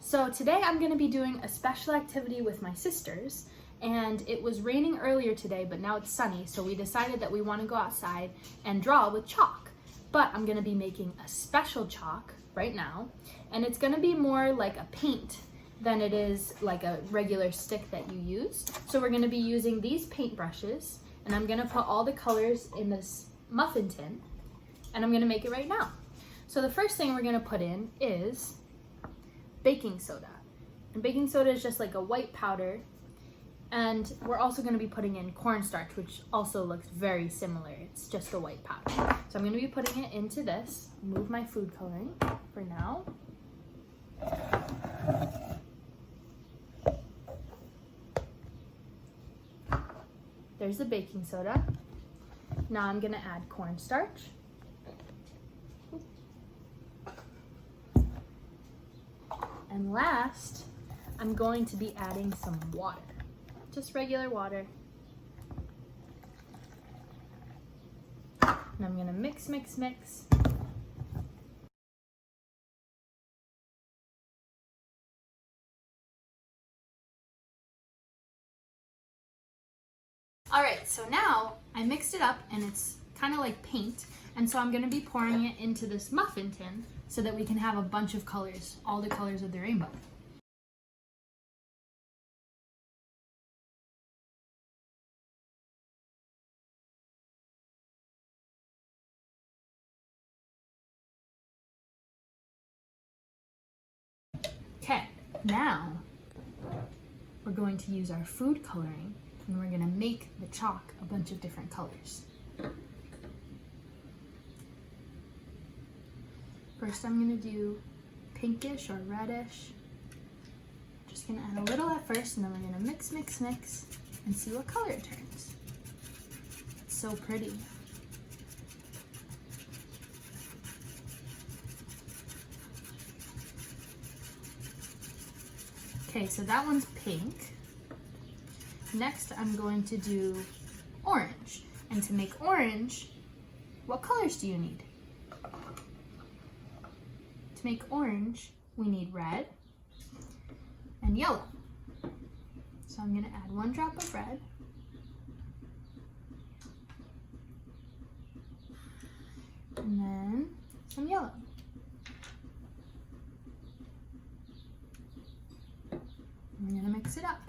So today I'm going to be doing a special activity with my sisters, and it was raining earlier today, but now it's sunny, so we decided that we want to go outside and draw with chalk. But I'm going to be making a special chalk right now, and it's going to be more like a paint than it is like a regular stick that you use. So we're going to be using these paint brushes, and I'm going to put all the colors in this muffin tin, and I'm going to make it right now. So the first thing we're going to put in is baking soda. And baking soda is just like a white powder. And we're also going to be putting in cornstarch, which also looks very similar. It's just a white powder. So I'm going to be putting it into this. Move my food coloring for now. There's the baking soda. Now I'm going to add cornstarch. And last, I'm going to be adding some water. Just regular water. And I'm gonna mix, mix, mix. All right, so now I mixed it up and it's kind of like paint. And so I'm gonna be pouring it into this muffin tin so that we can have a bunch of colors, all the colors of the rainbow. Okay, now we're going to use our food coloring and we're gonna make the chalk a bunch of different colors. First I'm gonna do pinkish or reddish. Just gonna add a little at first and then we're gonna mix, mix, mix and see what color it turns. It's so pretty. Okay, so that one's pink. Next, I'm going to do orange. And to make orange, what colors do you need? To make orange, we need red and yellow. So I'm gonna add 1 drop of red. And then some yellow. I'm gonna mix it up.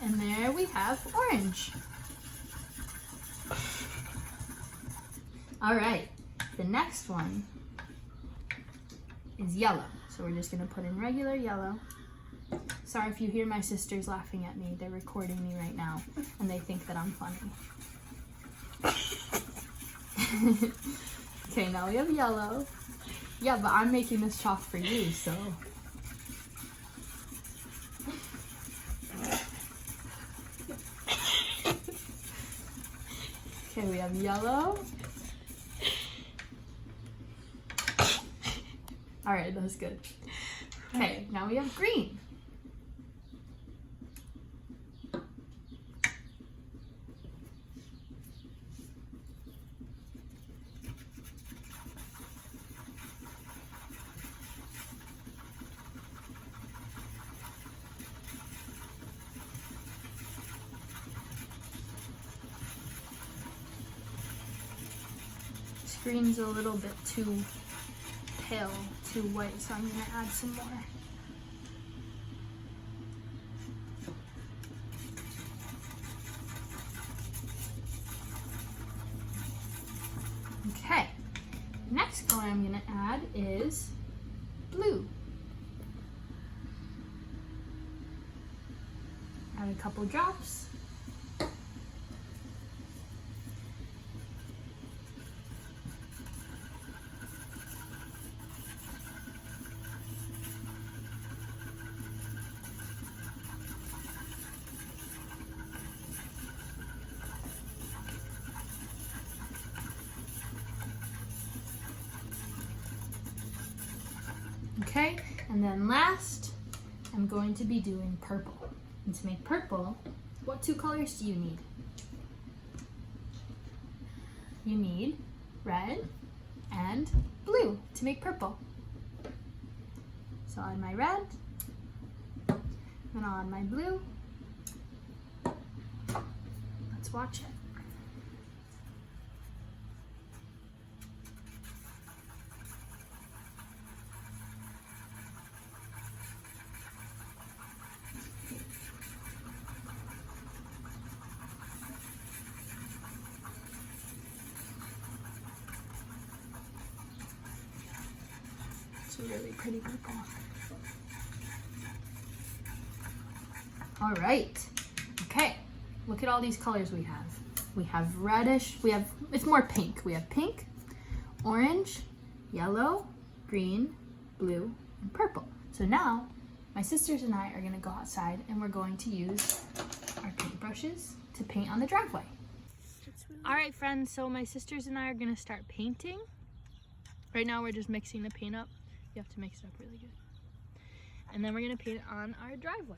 And there we have orange. All right, the next one is yellow. So we're just gonna put in regular yellow. Sorry if you hear my sisters laughing at me. They're recording me right now and they think that I'm funny. Okay, now we have yellow. Yeah, but I'm making this chalk for you, so. Okay, we have yellow. All right, that was good. Okay, now we have green. Green's a little bit too pale, too white, so I'm gonna add some more. Okay, next color I'm gonna add is blue. Add a couple drops. Okay, and then last, I'm going to be doing purple. And to make purple, what two colors do you need? You need red and blue to make purple. So I'll add my red, then I'll add my blue. Let's watch it. It's a really pretty purple. All right. Okay. Look at all these colors we have. We have reddish, it's more pink. We have pink, orange, yellow, green, blue, and purple. So now my sisters and I are gonna go outside and we're going to use our paintbrushes to paint on the driveway. All right, friends, so my sisters and I are gonna start painting. Right now we're just mixing the paint up. You have to mix it up really good. And then we're gonna paint it on our driveway.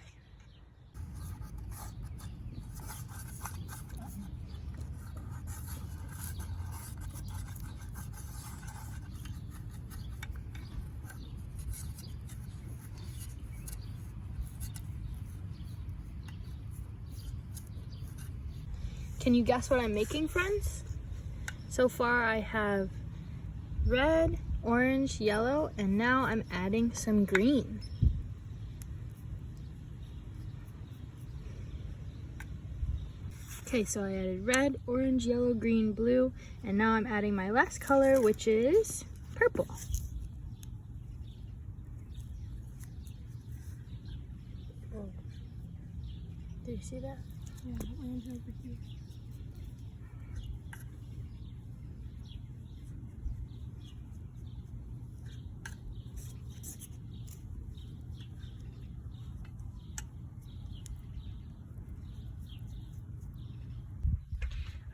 Can you guess what I'm making, friends? So far I have red, orange, yellow, and now I'm adding some green. Okay, so I added red, orange, yellow, green, blue, and now I'm adding my last color, which is purple. Oh. Do you see that? Yeah, orange over here.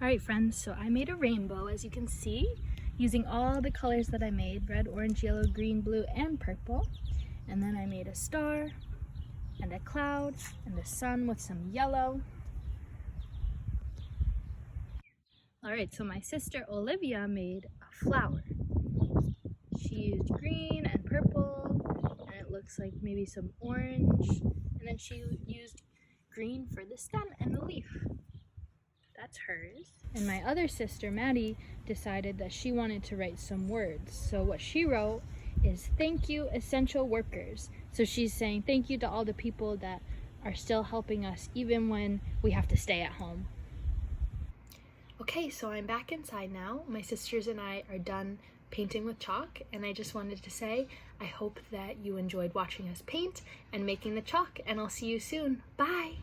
All right, friends, so I made a rainbow, as you can see, using all the colors that I made, red, orange, yellow, green, blue, and purple. And then I made a star and a cloud and the sun with some yellow. All right, so my sister Olivia made a flower. She used green and purple, and it looks like maybe some orange. And then she used green for the stem and the leaf. That's hers. And my other sister, Maddie, decided that she wanted to write some words. So what she wrote is, "Thank you, essential workers." So she's saying thank you to all the people that are still helping us even when we have to stay at home. Okay, so I'm back inside now. My sisters and I are done painting with chalk, and I just wanted to say I hope that you enjoyed watching us paint and making the chalk, and I'll see you soon. Bye!